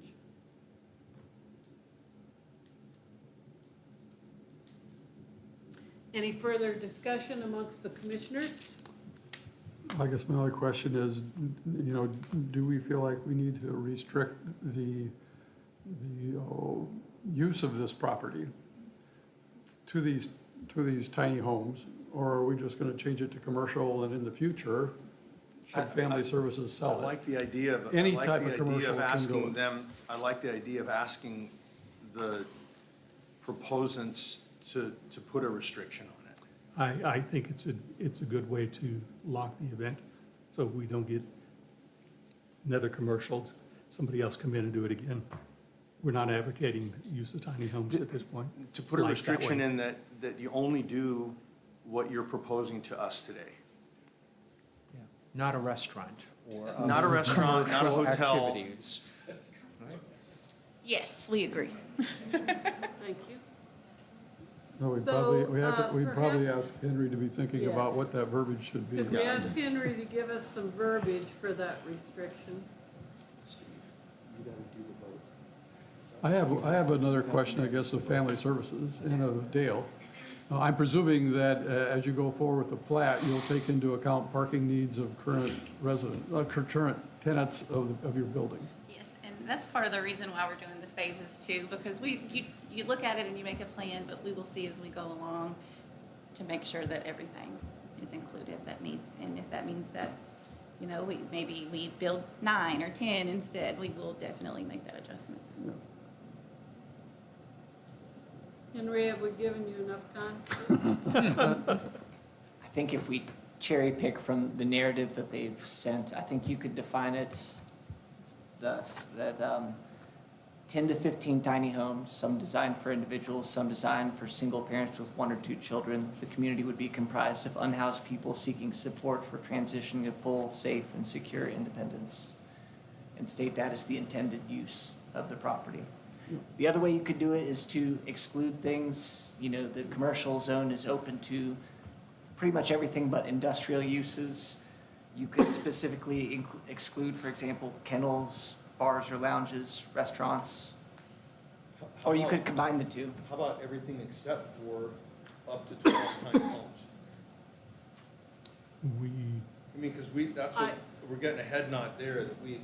Any further discussion amongst the commissioners?
I guess my only question is, do we feel like we need to restrict the use of this property to these tiny homes? Or are we just gonna change it to commercial and in the future, should family services
I
sell it?
like the idea of,
Any type of commercial can
asking
go.
them, I like the idea of asking the proposants to put a restriction on it.
I think it's a good way to lock the event, so we don't get another commercial, somebody else come in and do it again. We're not advocating use of tiny homes at this point.
To put a
Like that
restriction
way.
in that you only do what you're proposing to us today.
Yeah. Not a restaurant or.
Not a
other
restaurant, not a
commercial
hotel.
activities.
Yes, we agree.
Thank you.
No,
So,
we'd probably
perhaps-
ask Henry to be thinking about
Yes.
what that verbiage should be.
Could we ask Henry to give us some verbiage for that restriction?
I have another question, I guess, of Family Services and of Dale. I'm presuming that as you go forward with the plat, you'll take into account parking needs of current current tenants of your building.
Yes, and that's part of the reason why we're doing the phases too, because you look at it and you make a plan, but we will see as we go along to make sure that everything is included that needs, and if that means that, you know, maybe we build 9 or 10 instead, we will definitely make that adjustment.
Henry, have we given you enough time?
I think if we cherry pick from the narrative that they've sent, I think you could define it thus, that 10 to 15 tiny homes, some designed for individuals, some designed for single parents with 1 or 2 children. The community would be comprised of unhoused people seeking support for transitioning to full, safe, and secure independence, and state that as the intended use of the property. The other way you could do it is to exclude things. You know, the commercial zone is open to pretty much everything but industrial uses. You could specifically exclude, for example, kennels, bars or lounges, restaurants, or you could combine the two.
How about everything except for up to 12 tiny homes?
We,
I mean, because that's what, we're getting a head nod there, that we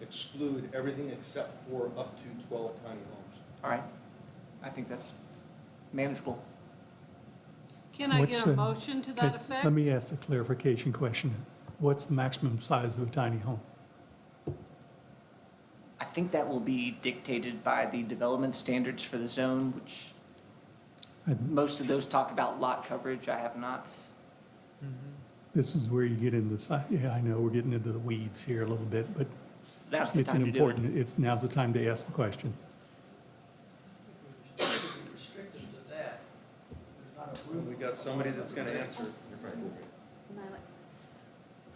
exclude everything except for up to 12 tiny homes.
All right, I think that's manageable.
Can I get
What's,
a motion to that effect?
Let me ask a clarification question. What's the maximum size of a tiny home?
I think that will be dictated by the development standards for the zone, which most of those talk about lot coverage. I have not.
This is where you get into yeah, I know, we're getting into the weeds here a little bit, but
Now's the
it's an
time to do it.
important, now's the time to ask the question.
We got somebody that's gonna answer.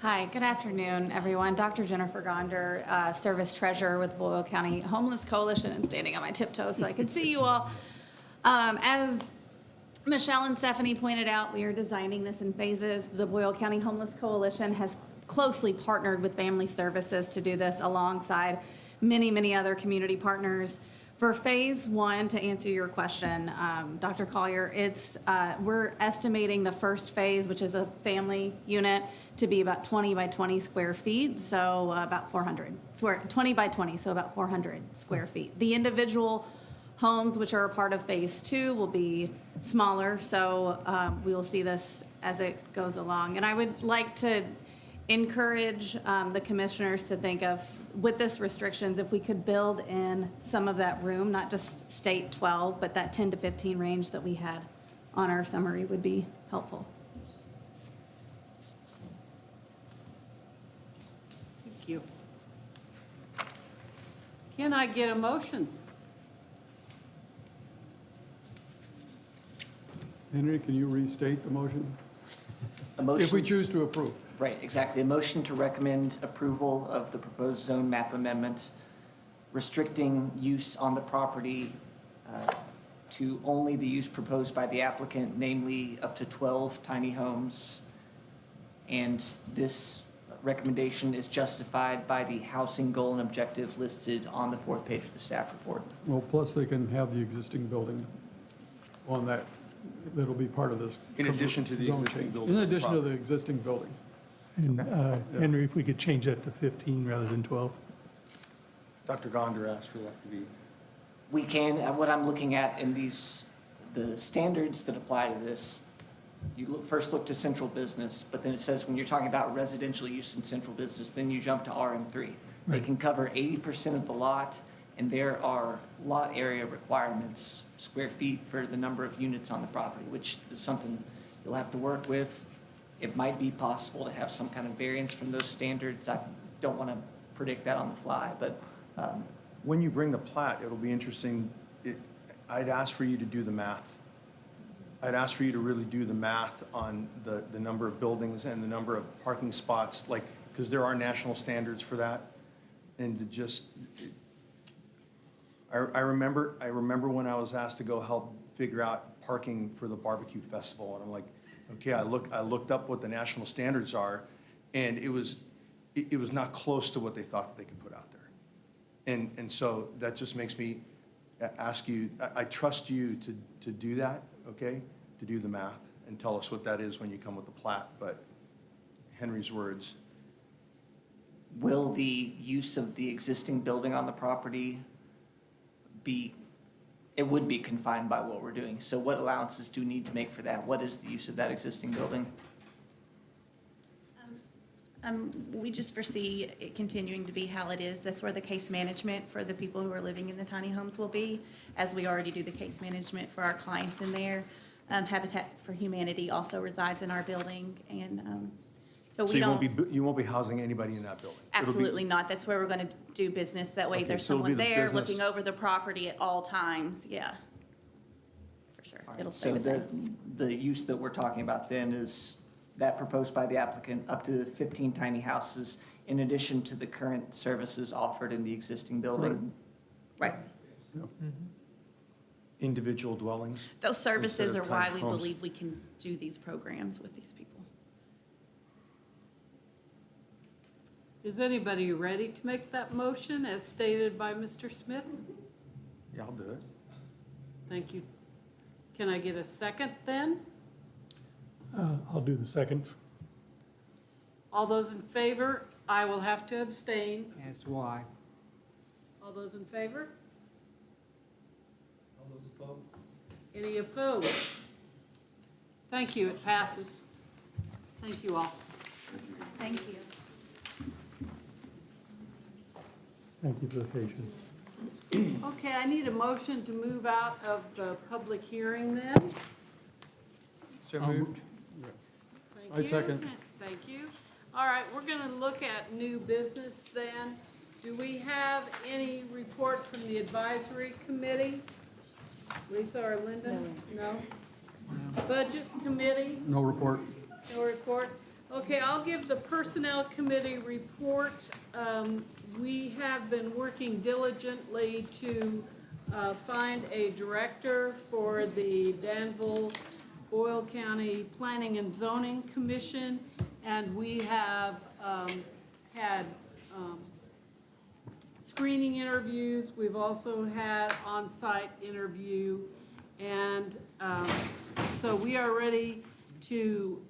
Hi, good afternoon, everyone. Dr. Jennifer Gonder, Service Treasurer with Boyle County Homeless Coalition, and standing on my tiptoes so I can see you all. As Michelle and Stephanie pointed out, we are designing this in phases. The Boyle County Homeless Coalition has closely partnered with Family Services to do this alongside many, many other community partners. For phase 1, to answer your question, Dr. Collier, we're estimating the first phase, which is a family unit, to be about 20 by 20 square feet, so about 20 by 20, so about 400 square feet. The individual homes, which are a part of phase 2, will be smaller, so we will see this as it goes along. And I would like to encourage the commissioners to think of, with this restrictions, if we could build in some of that room, not just state 12, but that 10 to 15 range that we had on our summary would be helpful.
Thank you. Can I get a motion?
Henry, can you restate the motion?
A motion.
If we choose to approve.
Right, exactly. A motion to recommend approval of the proposed zone map amendment, restricting use on the property to only the use proposed by the applicant, namely up to 12 tiny homes. And this recommendation is justified by the housing goal and objective listed on the 4th page of the staff report.
Well, plus they can have the existing building on that, that'll be part of this.
In addition to the
zone
existing
change.
building.
In addition to the existing building.
And Henry, if we could change that to 15 rather than 12?
Dr. Gonder asked for that to be.
We can, what I'm looking at in the standards that apply to this, you first look to central business, but then it says when you're talking about residential use in central business, then you jump to RM3. They
Right.
can cover 80% of the lot, and there are lot area requirements, square feet for the number of units on the property, which is something you'll have to work with it might be possible to have some kind of variance from those standards. I don't want to predict that on the fly, but
When you bring the plat, it'll be interesting. I'd ask for you to do the math. I'd ask for you to really do the math on the number of buildings and the number of parking spots, like, because there are national standards for that. And to just, I remember when I was asked to go help figure out parking for the barbecue festival, and I'm like, okay, I looked up what the national standards are, and it was not close to what they thought that they could put out there. And so that just makes me ask you, I trust you to do that, okay? To do the math and tell us what that is when you come with the plat, but Henry's words.
will the use of the existing building on the property it would be confined by what we're doing. So what allowances do we need to make for that? What is the use of that existing building?
We just foresee it continuing to be how it is. That's where the case management for the people who are living in the tiny homes will be, as we already do the case management for our clients in there. Habitat for Humanity also resides in our building, and so we don't.
You won't be housing anybody in that building? It'll be-
Absolutely not. That's where we're going to do business. That way
Okay,
there's
so it'll be
someone
the
there
business-
looking over the property at all times. Yeah, for sure. It'll stay
So
the same.
the use that we're talking about then is that proposed by the applicant, up to 15 tiny houses in addition to the current services offered in the existing building?
Right.
Individual dwellings?
Those services
Instead
are
of
why
tiny
we
homes.
believe we can do these programs with these people.
Is anybody ready to make that motion as stated by Mr. Smith?
Yeah, I'll do it.
Thank you. Can I get a second then?
I'll do the second.
All those in favor? I will have to abstain.
That's why.
All those in favor? All those opposed? Any opposed? Thank you, it passes. Thank you all.
Thank you.
Thank you for the patience.
Okay, I need a motion to move out of the public hearing then.
So
I'll
moved.
Thank
I
you.
second.
Thank you. All right, we're gonna look at new business then. Do we have any report from the advisory committee? Lisa or Linda? No? Budget committee?
No report.
No report? Okay, I'll give the personnel committee report. We have been working diligently to find a director for the Danville-Boyle County Planning and Zoning Commission, and we have had screening interviews. We've also had on-site interview, and so we are ready to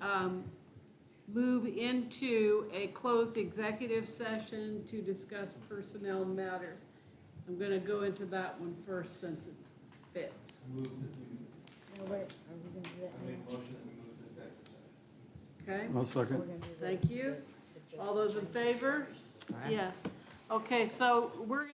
move into a closed executive session to discuss personnel matters. I'm gonna go into that one first since it fits. Okay,
I'll second.
thank you. All those in favor?
Aye.
Yes. Okay, so we're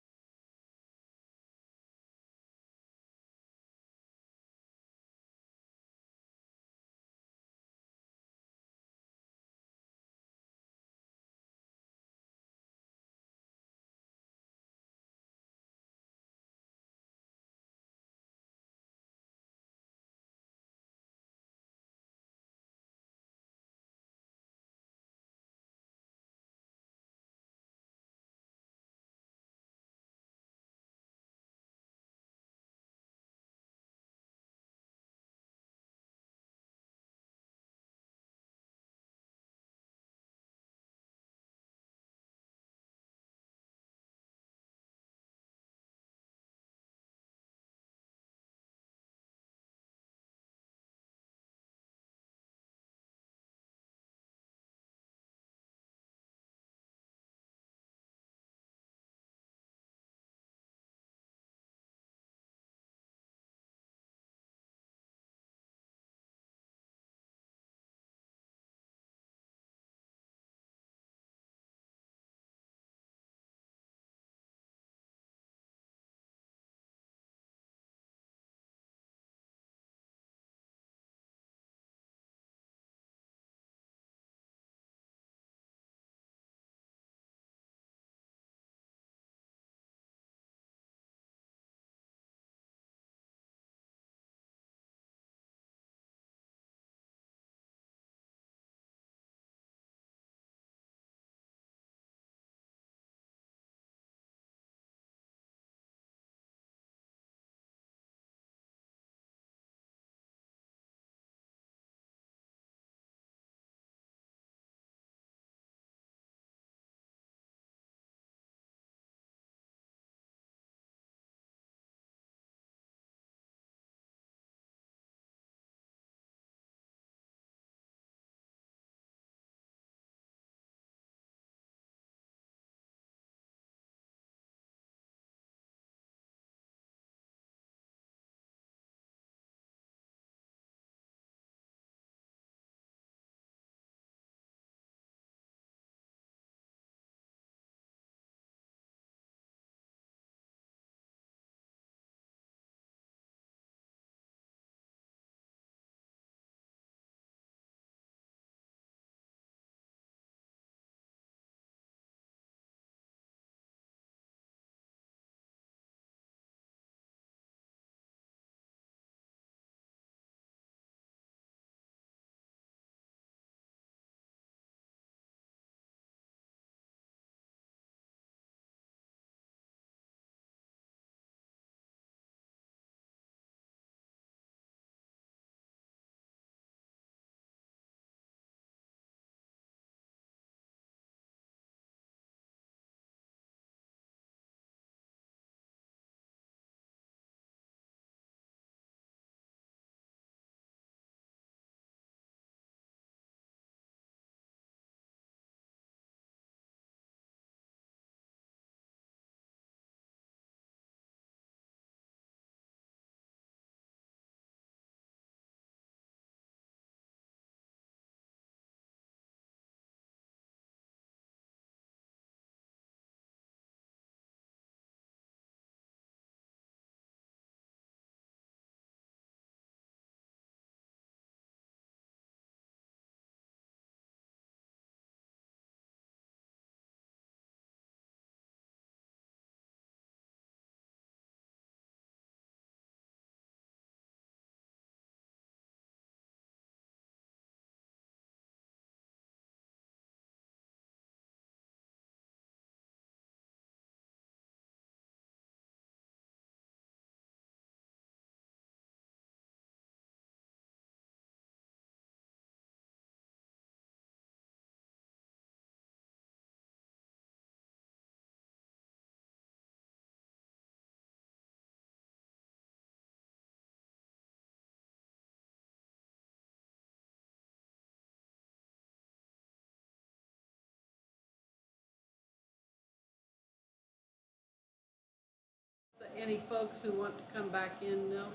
any folks who want to come back in now?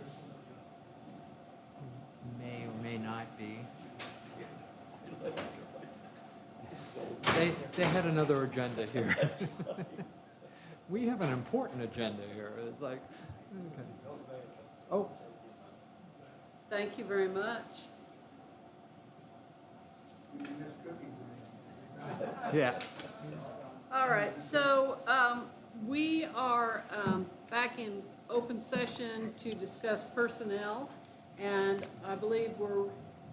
May or may not be. They had another agenda here. We have an important agenda here. It's like, okay. Oh,
Thank you very much.
yeah.
All right, so we are back in open session to discuss personnel, and I believe we're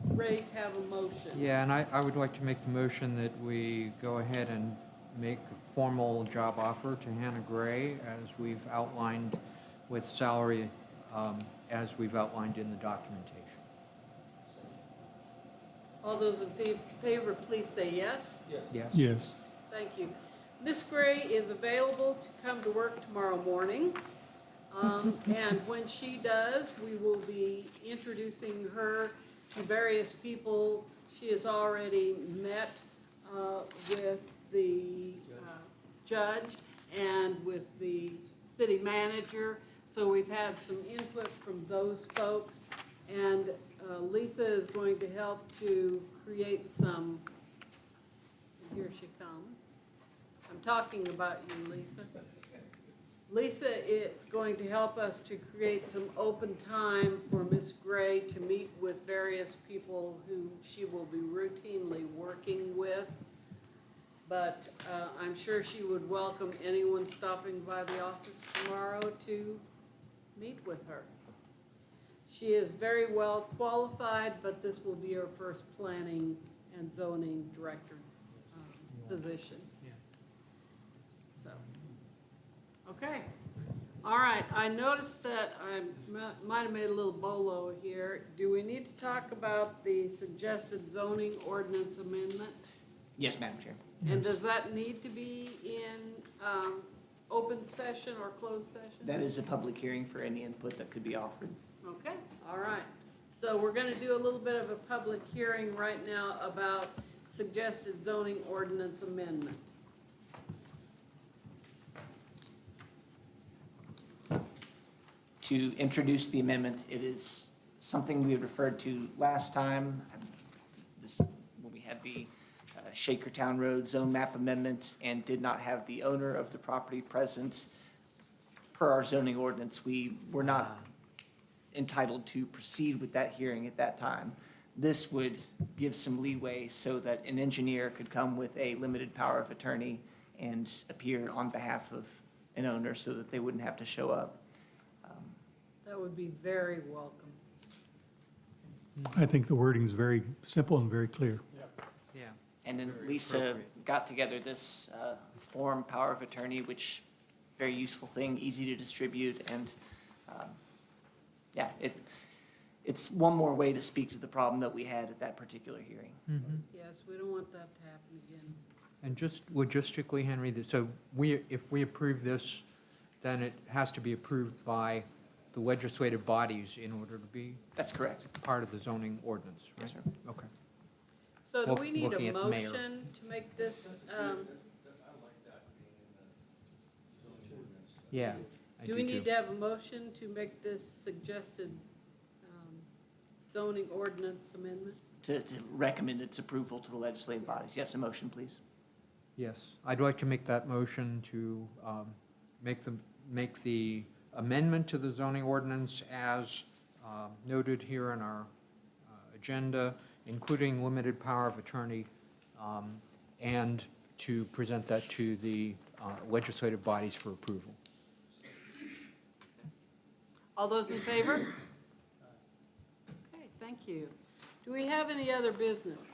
ready to have a motion.
Yeah, and I would like to make the motion that we go ahead and make a formal job offer to Hannah Gray as we've outlined with salary as we've outlined in the documentation.
All those in favor, please say yes.
Yes?
Yes.
Thank you. Ms. Gray is available to come to work tomorrow morning. And when she does, we will be introducing her to various people. She has already met with the judge and with the city manager. So we've had some input from those folks. And Lisa is going to help to create some, and here she comes. I'm talking about you, Lisa. Lisa is going to help us to create some open time for Ms. Gray to meet with various people who she will be routinely working with. But I'm sure she would welcome anyone stopping by the office tomorrow to meet with her. She is very well qualified, but this will be her first planning and zoning director position. So, okay. All right, I noticed that I might have made a little bolo here. Do we need to talk about the suggested zoning ordinance amendment?
Yes, Madam Chair.
And does that need to be in open session or closed session?
That is a public hearing for any input that could be offered.
Okay, all right. So we're gonna do a little bit of a public hearing right now about suggested zoning ordinance amendment.
To introduce the amendment, it is something we had referred to last time. This, when we had the Shakertown Road zone map amendment and did not have the owner of the property present. Per our zoning ordinance, we were not entitled to proceed with that hearing at that time. This would give some leeway so that an engineer could come with a limited power of attorney and appear on behalf of an owner so that they wouldn't have to show up.
That would be very welcome.
I think the wording is very simple and very clear.
Yeah.
And then Lisa got together this form, power of attorney, which, very useful thing, easy to distribute, and yeah, it's one more way to speak to the problem that we had at that particular hearing.
Yes, we don't want that to happen again.
And just logistically, Henry, so if we approve this, then it has to be approved by the legislative bodies in order to be
That's correct.
part of the zoning ordinance, right?
Yes, sir.
Okay.
So do
Well,
we need
looking
a
at the mayor.
motion to make this,
Yeah. I
do we need
too.
to have a motion to make this suggested zoning ordinance amendment?
To recommend its approval to the legislative bodies. Yes, a motion, please.
Yes, I'd like to make that motion to make the amendment to the zoning ordinance as noted here in our agenda, including limited power of attorney, and to present that to the legislative bodies for approval.
All those in favor? Okay, thank you. Do we have any other business?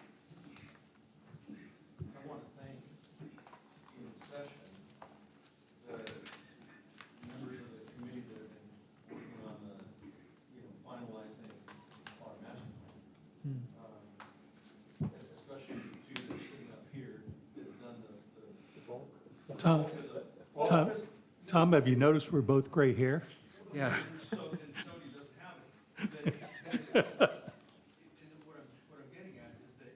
I want to thank, in session, the members of the committee that have been working on the, finalizing our master plan. Especially two that are sitting up here that have done the bulk.
Tom, have you noticed we're both gray hair?
Yeah.
So, and Sony doesn't have it. What I'm getting at is that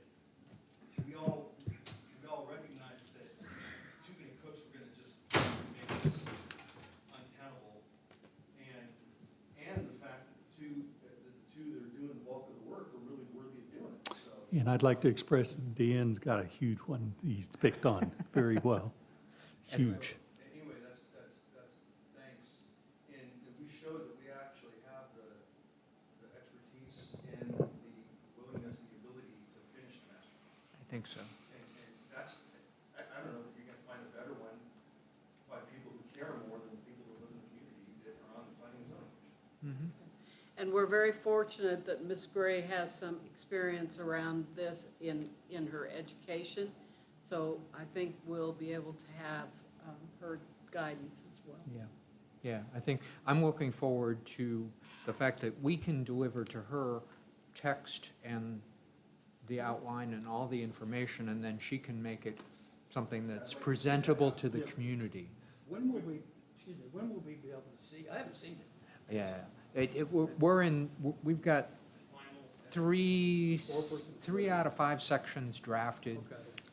we all recognize that too many cooks were gonna just make this untenable
And I'd like to express Dan's got a huge one he's picked on very well. Huge.
Anyway, that's, thanks. And we showed that we actually have the expertise and the willingness and the ability to finish the master plan.
I think so.
And that's, I don't know that you're gonna find a better one by people who care more than the people who live in the community that are on the planning and zoning commission.
And we're very fortunate that Ms. Gray has some experience around this in her education. So I think we'll be able to have her guidance as well.
Yeah, yeah, I think, I'm looking forward to the fact that we can deliver to her text and the outline and all the information, and then she can make it something that's presentable to the community.
When will we be able to see? I haven't seen it.
Yeah, we've got three out of 5 sections drafted.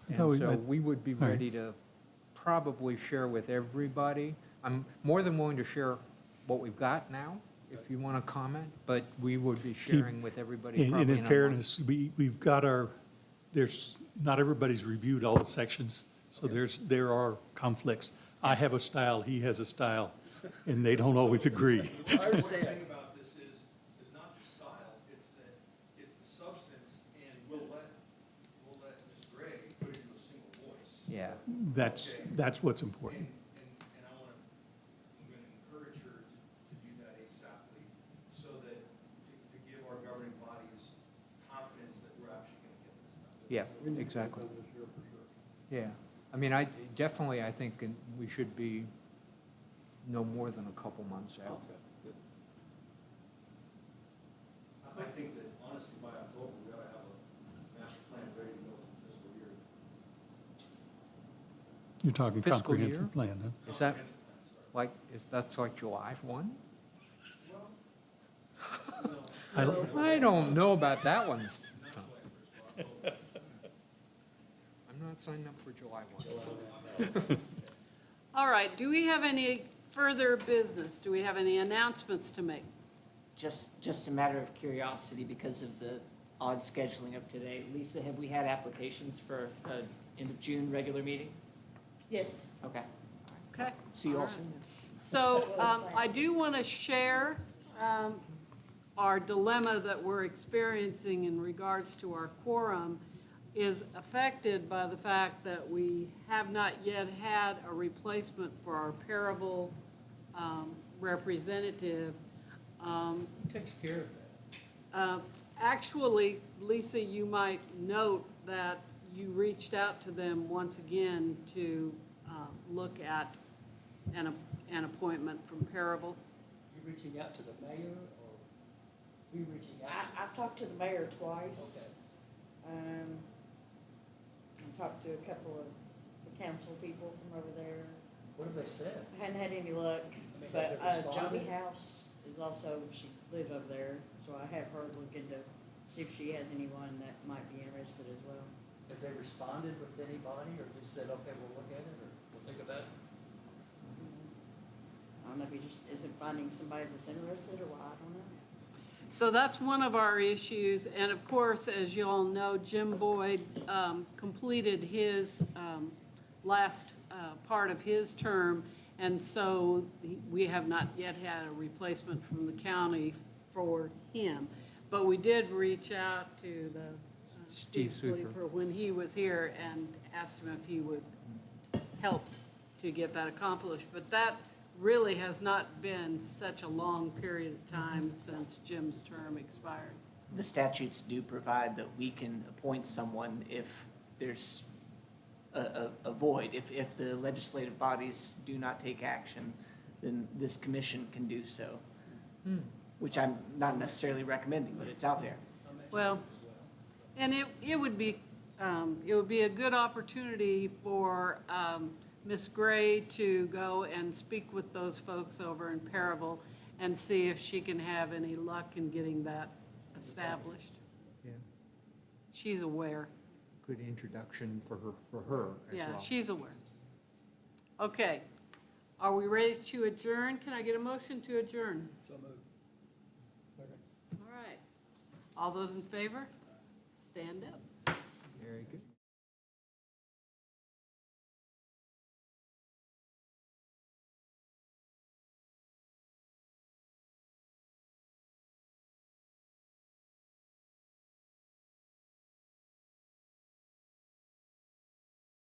And
Oh,
so we would be
all right.
ready to probably share with everybody. I'm more than willing to share what we've got now, if you want to comment, but we would be sharing with everybody
And
probably
in
in a month.
fairness, we've got not everybody's reviewed all the sections, so there are conflicts. I have a style, he has a style, and they don't always agree.
The important thing about this is not the style, it's the substance, and we'll let Ms. Gray put it into a single voice.
Yeah,
That's what's important.
And I'm gonna encourage her to do that ASAPly, so that, to give our governing bodies confidence that we're actually gonna get this done.
yeah, exactly. Yeah, I mean, I think we should be no more than a couple months out.
I think that honestly, by October, we ought to have a master plan ready to go for the fiscal year.
You're talking
Fiscal
comprehensive
year?
plan, huh?
Is that that's like July 1? I don't know about that one. I'm not signing up for July 1.
All right, do we have any further business? Do we have any announcements to make?
Just a matter of curiosity because of the odd scheduling of today. Lisa, have we had applications for end of June regular meeting?
Yes.
Okay.
Okay.
See you all
All
soon.
So I do want to share our dilemma that we're experiencing in regards to our quorum is affected by the fact that we have not yet had a replacement for our Parable representative.
Who takes care of that?
Actually, Lisa, you might note that you reached out to them once again to look at an appointment from Parable.
You reaching out to the mayor or we reaching out?
I've talked to the mayor twice.
Okay.
I talked to a couple of the council people from over there.
What have they said?
I hadn't had any luck,
mean,
but
has it responded?
Joni House is also, she lives over there, so I have her look into, see if she has anyone that might be interested as well.
Have they responded with anybody or just said, okay, we'll look at it or we'll think about it?
I don't know if he just isn't finding somebody that's interested or what, I don't know.
So that's one of our issues, and of course, as you all know, Jim Boyd completed his last part of his term, and so we have not yet had a replacement from the county for him. But we did reach out to the Steve Sleeper when he was here and asked him if he would help to get that accomplished. But that really has not been such a long period of time since Jim's term expired.
The statutes do provide that we can appoint someone if there's a void. If the legislative bodies do not take action, then this commission can do so, which I'm not necessarily recommending, but it's out there.
Well, and it would be a good opportunity for Ms. Gray to go and speak with those folks over in Parable and see if she can have any luck in getting that established.
Yeah,
She's aware.
good introduction for her as well.
Yeah, she's aware. Okay. Are we ready to adjourn? Can I get a motion to adjourn?
So moved.
All right. All those in favor? Stand up.
Very good.